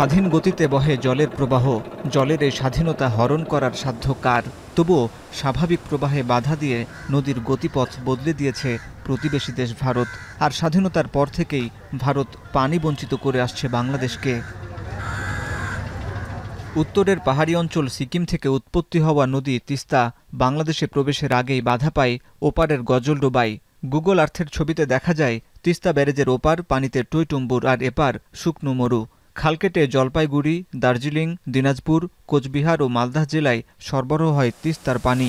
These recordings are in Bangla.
স্বাধীন গতিতে বহে জলের প্রবাহ। জলের এই স্বাধীনতা হরণ করার সাধ্য কার? তবুও স্বাভাবিক প্রবাহে বাধা দিয়ে নদীর গতিপথ বদলে দিয়েছে প্রতিবেশী দেশ ভারত। আর স্বাধীনতার পর থেকেই ভারত পানি বঞ্চিত করে আসছে বাংলাদেশকে। উত্তরের পাহাড়ি অঞ্চল সিকিম থেকে উৎপত্তি হওয়া নদী তিস্তা বাংলাদেশে প্রবেশের আগেই বাধা পায় ওপারের গজলডোবায়। গুগল আর্থের ছবিতে দেখা যায় তিস্তা ব্যারেজের ওপার পানিতে টইটুম্বুর, আর এপার শুকনো মরু। খাল কেটে জলপাইগুড়ি, দার্জিলিং, দিনাজপুর, কোচবিহার ও মালদহ জেলায় সরবরাহ হয় তিস্তার পানি।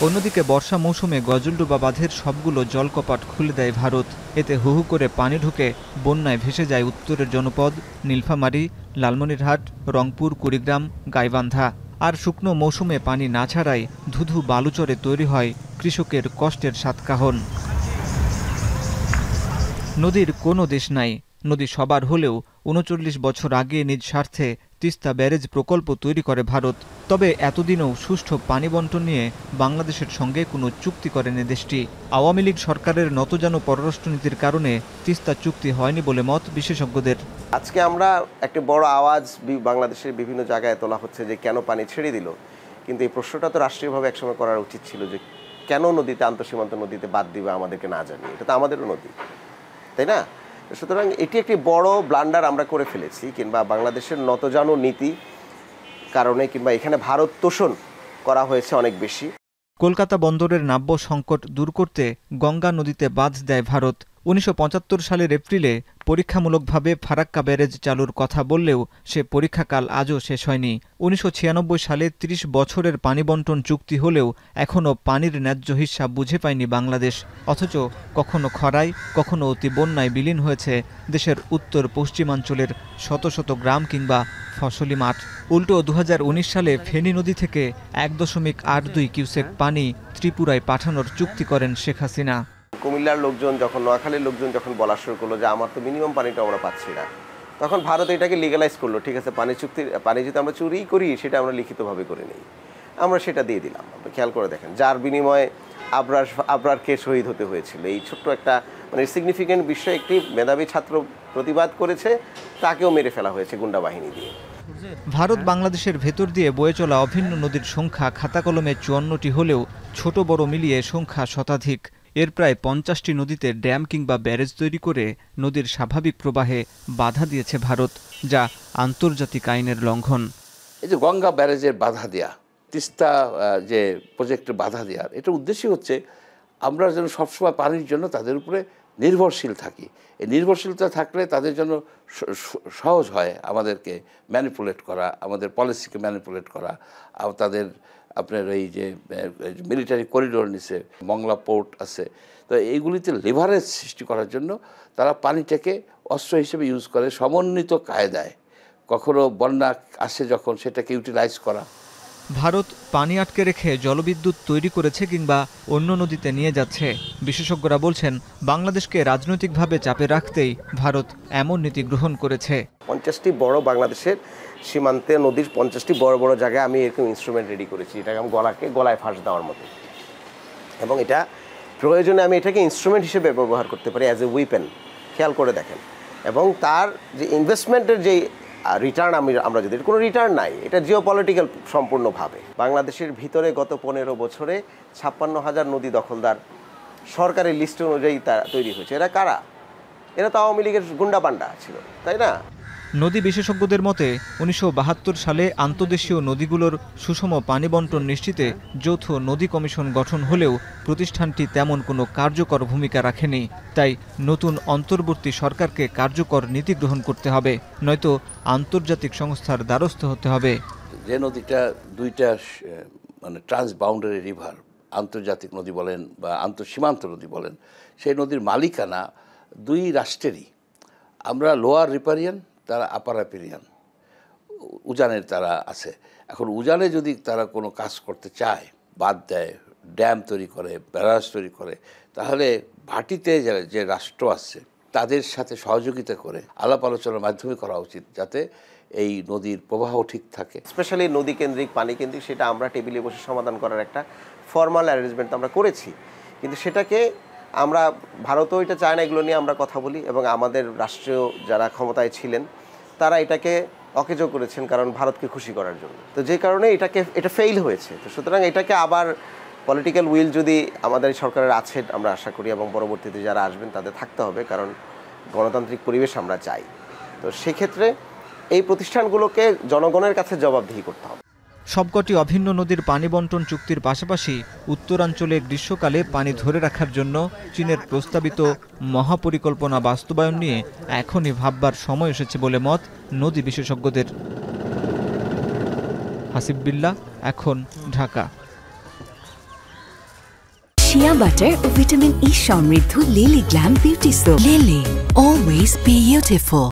অন্যদিকে বর্ষা মৌসুমে গজলডোবা বাঁধের সবগুলো জলকপাট খুলে দেয় ভারত। এতে হু হু করে পানি ঢুকে বন্যায় ভেসে যায় উত্তরের জনপদ নীলফামারী, লালমনিরহাট, রংপুর, কুড়িগ্রাম, গাইবান্ধা। আর শুকনো মৌসুমে পানি না ছাড়ায় ধুধু বালুচরে তৈরি হয় কৃষকের কষ্টের সাতকাহন। নদীর কোনো দেশ নাই, নদী সবার হলেও ৩৯ বছর আগে নিজ স্বার্থে তিস্তা ব্যারেজ প্রকল্প তৈরি করে ভারত। তবে এতদিনও সুষ্ঠু পানি বণ্টন নিয়ে বাংলাদেশের সঙ্গে কোনো চুক্তি করেনি দেশটি। আওয়ামী লীগ সরকারের নতজানু পররাষ্ট্রনীতির কারণে তিস্তা চুক্তি হয়নি বলে মত বিশেষজ্ঞদের। আজকে আমরা একটা বড় আওয়াজ বাংলাদেশের বিভিন্ন জায়গায় তোলা হচ্ছে যে কেন পানি ছেড়ে দিল, কিন্তু এই প্রশ্নটা তো রাষ্ট্রীয়ভাবে একসময় করা উচিত ছিল যে কেন নদীতে, আন্তঃসীমান্ত নদীতে বাদ দিবে আমাদেরকে না জানিয়ে। এটা তো আমাদেরও নদী, তাই না? সুতরাং এটি একটি বড় ব্লান্ডার আমরা করে ফেলেছি, কিংবা বাংলাদেশের নতজানু নীতি কারণে, কিংবা এখানে ভারত তোষণ করা হয়েছে অনেক বেশি। কলকাতা বন্দরের নাব্য সংকট দূর করতে গঙ্গা নদীতে বাঁধ দেয় ভারত। ১৯৭৫ সালের এপ্রিলে পরীক্ষামূলকভাবে ফারাক্কা ব্যারেজ চালুর কথা বললেও সে পরীক্ষাকাল আজও শেষ হয়নি। ১৯৯৬ সালে ৩০ বছরের পানি বণ্টন চুক্তি হলেও এখনও পানির ন্যায্য হিস্যা বুঝে পায়নি বাংলাদেশ। অথচ কখনো খরায়, কখনো অতি বন্যায় বিলীন হয়েছে দেশের উত্তর পশ্চিমাঞ্চলের শত শত গ্রাম কিংবা ফসলি মাঠ। উল্টো ২০১৯ সালে ফেনী নদী থেকে ১.৮২ কিউসেক পানি ত্রিপুরায় পাঠানোর চুক্তি করেন শেখ হাসিনা। কুমিল্লার লোকজন যখন, নোয়াখালীর লোকজন যখন বলা শুরু করলো যে আমার তো মিনিমাম পানিটা আমরা পাচ্ছি না, তখন ভারত এটাকে লিগালাইজ করলো। ঠিক আছে, পানি যদি আমরা চুরি করি সেটা আমরা লিখিতভাবে করে নিই, আমরা সেটা দিয়ে দিলাম। আপনি খেয়াল করে দেখেন, যার বিনিময়ে আবরারকে শহীদ হতে হয়েছিল। এই ছোট্ট একটা সিগনিফিক্যান্ট বিষয়, একটি মেধাবী ছাত্র প্রতিবাদ করেছে, তাকেও মেরে ফেলা হয়েছে গুন্ডা বাহিনী দিয়ে। ভারত বাংলাদেশের ভেতর দিয়ে বয়ে চলা অভিন্ন নদীর সংখ্যা খাতাকলমে ৫৪টি হলেও ছোট বড় মিলিয়ে সংখ্যা শতাধিক। এর প্রায় ৫০টি নদীতে ড্যাম কিংবা ব্যারেজ তৈরি করে নদীর স্বাভাবিক প্রবাহে বাধা দিয়েছে ভারত, যা আন্তর্জাতিক আইনের লঙ্ঘন। এই যে গঙ্গা ব্যারেজের বাধা দেয়া, তিস্তা যে প্রজেক্টের বাধা দেওয়ার, এটার উদ্দেশ্যই হচ্ছে আমরা যেন সবসময় পানির জন্য তাদের উপরে নির্ভরশীল থাকি। এই নির্ভরশীলতা থাকলে তাদের জন্য সহজ হয় আমাদেরকে ম্যানিপুলেট করা, আমাদের পলিসিকে ম্যানিপুলেট করা। তাদের আপনার এই যে মিলিটারি করিডোর নিচে মংলা পোর্ট আছে, তো এইগুলিতে লেভারেজ সৃষ্টি করার জন্য তারা পানিটাকে অস্ত্র হিসেবে ইউজ করে সমন্বিত কায়দায়। কখনো বন্যা আসে যখন, সেটাকে ইউটিলাইজ করা। ভারত পানি আটকে রেখে জলবিদ্যুৎ তৈরি করেছে কিংবা অন্য নদীতে নিয়ে যাচ্ছে। বিশেষজ্ঞরা বলছেন বাংলাদেশকে রাজনৈতিকভাবে চাপে রাখতেই ভারত এমন নীতি গ্রহণ করেছে। ৫০টি বড় বাংলাদেশের সীমান্তে নদীর ৫০টি বড় বড় জায়গায় আমি এরকম ইনস্ট্রুমেন্ট রেডি করেছি, এটাকে আমি গলায় ফাঁস দেওয়ার মতো, এবং এটা প্রয়োজনে আমি এটাকে ইনস্ট্রুমেন্ট হিসেবে ব্যবহার করতে পারি, অ্যাজ এ উইপেন। খেয়াল করে দেখেন, এবং তার যে ইনভেস্টমেন্টের যে রিটার্ন, আমরা যদি কোনো রিটার্ন নাই, এটা জিওপলিটিক্যাল সম্পূর্ণভাবে। বাংলাদেশের ভিতরে গত ১৫ বছরে ৫৬,০০০ নদী দখলদার সরকারি লিস্ট অনুযায়ী তারা তৈরি হয়েছে। এরা কারা? এরা তো আওয়ামী লীগের গুন্ডা পান্ডা ছিল, তাই না? নদী বিশেষজ্ঞদের মতে ১৯৭২ সালে আন্তঃদেশীয় নদীগুলোর সুষম পানি বণ্টন নিশ্চিতে যৌথ নদী কমিশন গঠন হলেও প্রতিষ্ঠানটি তেমন কোনো কার্যকর ভূমিকা রাখেনি। তাই নতুন অন্তর্বর্তী সরকারকে কার্যকর নীতি গ্রহণ করতে হবে, নয়তো আন্তর্জাতিক সংস্থার দ্বারস্থ হতে হবে। যে নদীটা দুইটা ট্রান্সবাউন্ডারি রিভার, আন্তর্জাতিক নদী বলেন বা আন্তঃসীমান্ত নদী বলেন, সেই নদীর মালিকানা দুই রাষ্ট্রেরই। আমরা লোয়ার রিপারিয়ান, তারা আপার রিপারিয়ান, উজানের তারা আছে। এখন উজানে যদি তারা কোনো কাজ করতে চায়, বাদ দেয়, ড্যাম তৈরি করে, ব্যারাজ তৈরি করে, তাহলে ভাটিতে যে রাষ্ট্র আছে তাদের সাথে সহযোগিতা করে আলাপ আলোচনার মাধ্যমে করা উচিত, যাতে এই নদীর প্রবাহ ঠিক থাকে। স্পেশালি নদী কেন্দ্রিক, পানি কেন্দ্রিক, সেটা আমরা টেবিলে বসে সমাধান করার একটা ফর্মাল অ্যারেঞ্জমেন্ট আমরা করেছি, কিন্তু সেটাকে আমরা ভারতও এটা চায় না, এগুলো নিয়ে আমরা কথা বলি, এবং আমাদের রাষ্ট্রীয় যারা ক্ষমতায় ছিলেন তারা এটাকে অকেজো করেছেন কারণ ভারতকে খুশি করার জন্য। তো যে কারণে এটা ফেইল হয়েছে। তো সুতরাং এটাকে আবার পলিটিক্যাল উইল যদি আমাদের সরকারের আছে আমরা আশা করি, এবং পরবর্তীতে যারা আসবেন তাদের থাকতে হবে, কারণ গণতান্ত্রিক পরিবেশ আমরা চাই। তো সেক্ষেত্রে এই প্রতিষ্ঠানগুলোকে জনগণের কাছে জবাবদিহি করতে হবে। সবকটি অভিন্ন নদীর পানি বন্টন চুক্তির পাশাপাশি উত্তরাঞ্চলে গ্রীষ্মকালে পানি ধরে রাখার জন্য চীনের প্রস্তাবিত মহাপরিকল্পনা বাস্তবায়ন নিয়ে এখনই ভাববার সময় এসেছে বলে মত নদী বিশেষজ্ঞদের। হাসিব বিল্লাহ, এখন, ঢাকা। শিয়া বাটার ও ভিটামিন ই সমৃদ্ধ lily glam beauty soap. Lily, always beautiful.